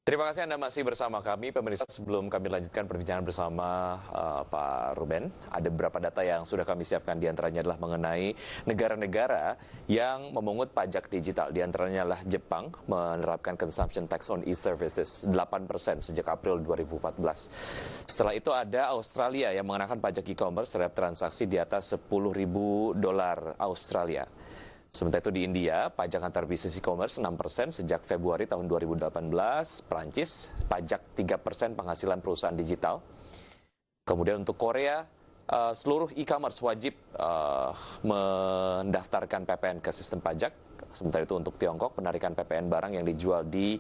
Terima kasih Anda masih bersama kami, pemirsa. Sebelum kami lanjutkan perbincangan bersama Pak Ruben, ada beberapa data yang sudah kami siapkan. Di antaranya adalah mengenai negara-negara yang memungut pajak digital. Di antaranya adalah Jepang menerapkan consumption tax on e-services 8% sejak April 2014. Setelah itu ada Australia yang mengenakan pajak e-commerce terhadap transaksi di atas $10.000 Australia. Sementara itu di India, pajak antar bisnis e-commerce 6% sejak Februari tahun 2018. Prancis, pajak 3% penghasilan perusahaan digital. Kemudian untuk Korea, seluruh e-commerce wajib mendaftarkan PPN ke sistem pajak. Sementara itu untuk Tiongkok, penarikan PPN barang yang dijual di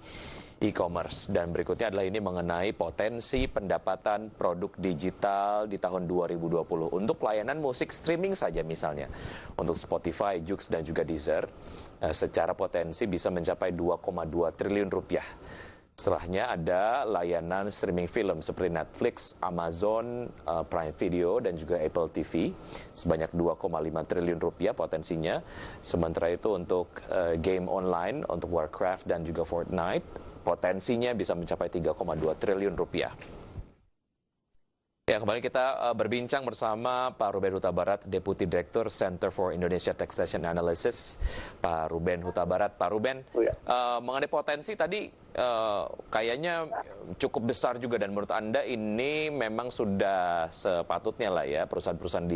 e-commerce. Dan berikutnya adalah ini mengenai potensi pendapatan produk digital di tahun 2020 untuk layanan musik streaming saja misalnya. Untuk Spotify, Joox, dan juga Deezer, secara potensi bisa mencapai 2,2 triliun rupiah. Setelahnya ada layanan streaming film seperti Netflix, Amazon Prime Video, dan juga Apple TV. Sebanyak 2,5 triliun rupiah potensinya. Sementara itu untuk game online, untuk Warcraft dan juga Fortnite, potensinya bisa mencapai 3,2 triliun rupiah. Ya, kembali kita berbincang bersama Pak Ruben Huta Barat, Deputi Direktur Center for Indonesia Taxation Analysis, Pak Ruben Huta Barat. Pak Ruben, mengenai potensi tadi kayaknya cukup besar juga, dan menurut Anda ini memang sudah sepatutnya lah ya perusahaan-perusahaan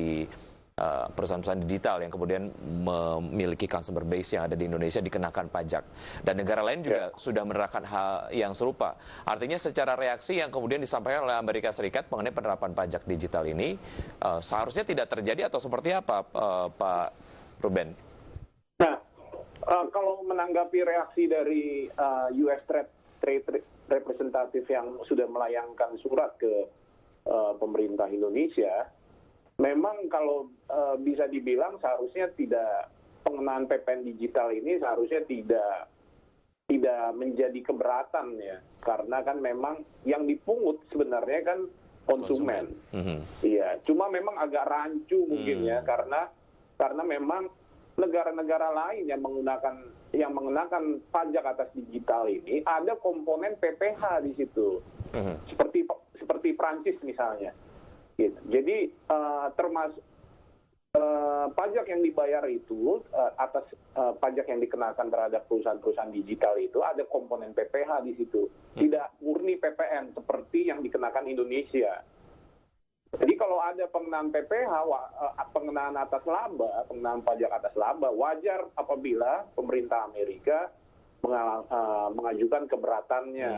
digital yang kemudian memiliki customer base yang ada di Indonesia dikenakan pajak. Dan negara lain juga sudah menerapkan hal yang serupa. Artinya secara reaksi yang kemudian disampaikan oleh Amerika Serikat mengenai penerapan pajak digital ini seharusnya tidak terjadi atau seperti apa, Pak Ruben? Nah, kalau menanggapi reaksi dari US Trade Representative yang sudah melayangkan surat ke pemerintah Indonesia, memang kalau bisa dibilang seharusnya tidak, pengenaan PPN digital ini seharusnya tidak menjadi keberatan ya, karena kan memang yang dipungut sebenarnya kan konsumen. Iya, cuma memang agak rancu mungkin ya, karena memang negara-negara lain yang mengenakan pajak atas digital ini ada komponen PPH di situ, seperti Prancis misalnya. Gitu. Jadi termasuk pajak yang dibayar itu atas pajak yang dikenakan terhadap perusahaan-perusahaan digital itu ada komponen PPH di situ, tidak murni PPN seperti yang dikenakan Indonesia. Jadi kalau ada pengenaan PPH, pengenaan atas laba, pengenaan pajak atas laba, wajar apabila pemerintah Amerika mengajukan keberatannya,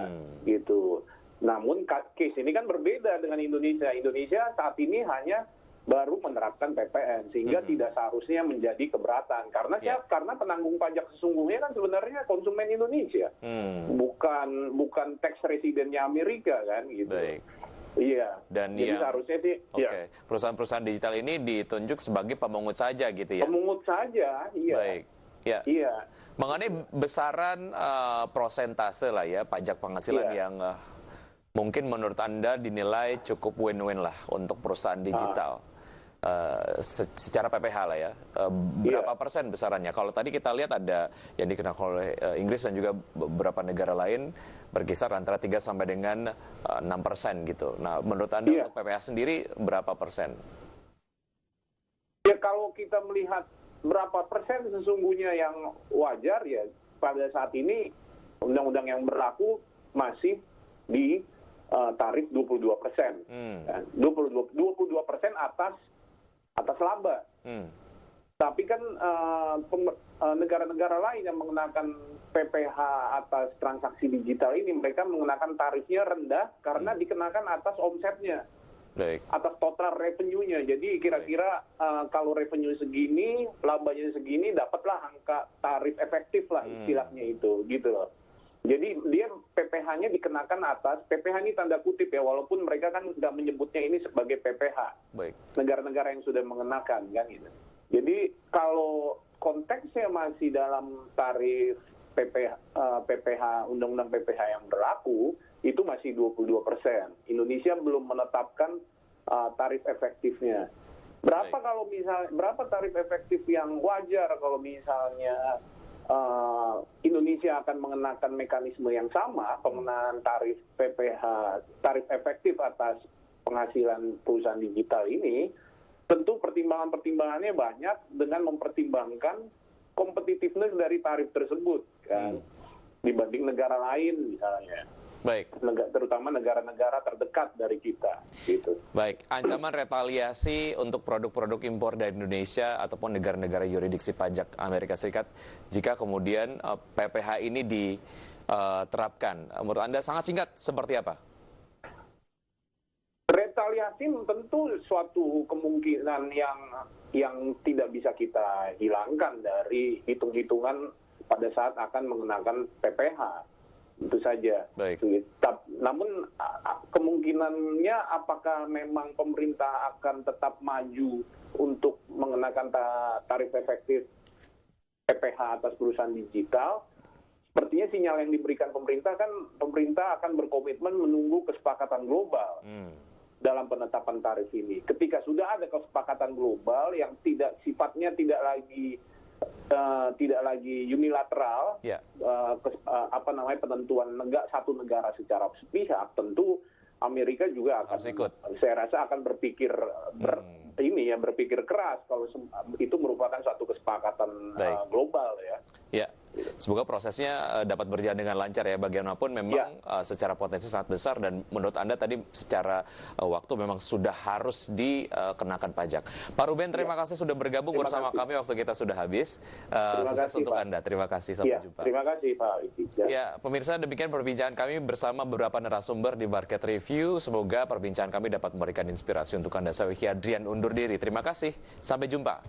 gitu. Namun case ini kan berbeda dengan Indonesia. Indonesia saat ini hanya baru menerapkan PPN, sehingga tidak seharusnya menjadi keberatan. Karena karena penanggung pajak sesungguhnya kan sebenarnya konsumen Indonesia, bukan tax residennya Amerika kan, gitu. Baik. Iya. Dan jadi seharusnya sih. Perusahaan-perusahaan digital ini ditunjuk sebagai pemungut saja, gitu ya? Pemungut saja, iya. Baik. Ya. Iya. Mengenai besaran prosentase lah ya pajak penghasilan yang mungkin menurut Anda dinilai cukup win-win lah untuk perusahaan digital. Secara PPH lah ya, berapa persen besarannya? Kalau tadi kita lihat ada yang dikenakan oleh Inggris dan juga beberapa negara lain berkisar antara 3 sampai dengan 6% gitu. Nah, menurut Anda untuk PPH sendiri berapa persen? Ya, kalau kita melihat berapa persen sesungguhnya yang wajar ya, pada saat ini undang-undang yang berlaku masih di tarif 22%, 22% atas laba. Tapi kan negara-negara lain yang mengenakan PPH atas transaksi digital ini, mereka mengenakan tarifnya rendah karena dikenakan atas omsetnya, atas total revenue-nya. Jadi kira-kira kalau revenue segini, labanya segini, dapatlah angka tarif efektif lah istilahnya itu, gitu loh. Jadi dia PPH-nya dikenakan atas, PPH ini tanda kutip ya, walaupun mereka kan nggak menyebutnya ini sebagai PPH. Baik. Negara-negara yang sudah mengenakan kan gitu. Jadi kalau konteksnya masih dalam tarif PPH, undang-undang PPH yang berlaku, itu masih 22%. Indonesia belum menetapkan tarif efektifnya. Berapa tarif efektif yang wajar kalau misalnya Indonesia akan mengenakan mekanisme yang sama, pengenaan tarif PPh, tarif efektif atas penghasilan perusahaan digital ini, tentu pertimbangan-pertimbangannya banyak dengan mempertimbangkan competitiveness dari tarif tersebut, kan, dibanding negara lain misalnya. Baik. Terutama negara-negara terdekat dari kita. Gitu. Baik, ancaman retaliasi untuk produk-produk impor dari Indonesia ataupun negara-negara yurisdiksi pajak Amerika Serikat jika kemudian PPh ini diterapkan. Menurut Anda sangat singkat seperti apa? Retaliasi tentu suatu kemungkinan yang tidak bisa kita hilangkan dari hitung-hitungan pada saat akan mengenakan PPh. Itu saja. Baik. Namun kemungkinannya apakah memang pemerintah akan tetap maju untuk mengenakan tarif efektif PPh atas perusahaan digital? Sepertinya sinyal yang diberikan pemerintah akan berkomitmen menunggu kesepakatan global dalam penetapan tarif ini. Ketika sudah ada kesepakatan global yang sifatnya tidak lagi unilateral, penentuan satu negara secara sepihak, tentu Amerika juga akan ikut. Saya rasa akan berpikir berpikir keras kalau itu merupakan suatu kesepakatan global ya. Ya. Semoga prosesnya dapat berjalan dengan lancar ya. Bagaimanapun memang secara potensi sangat besar dan menurut Anda tadi secara waktu memang sudah harus dikenakan pajak. Pak Ruben, terima kasih sudah bergabung bersama kami, waktu kita sudah habis. Sukses untuk Anda. Terima kasih, sampai jumpa. Terima kasih Pak. Ya, pemirsa, demikian perbincangan kami bersama beberapa narasumber di Market Review. Semoga perbincangan kami dapat memberikan inspirasi untuk Anda. Saya Wiki Adrian undur diri. Terima kasih. Sampai jumpa.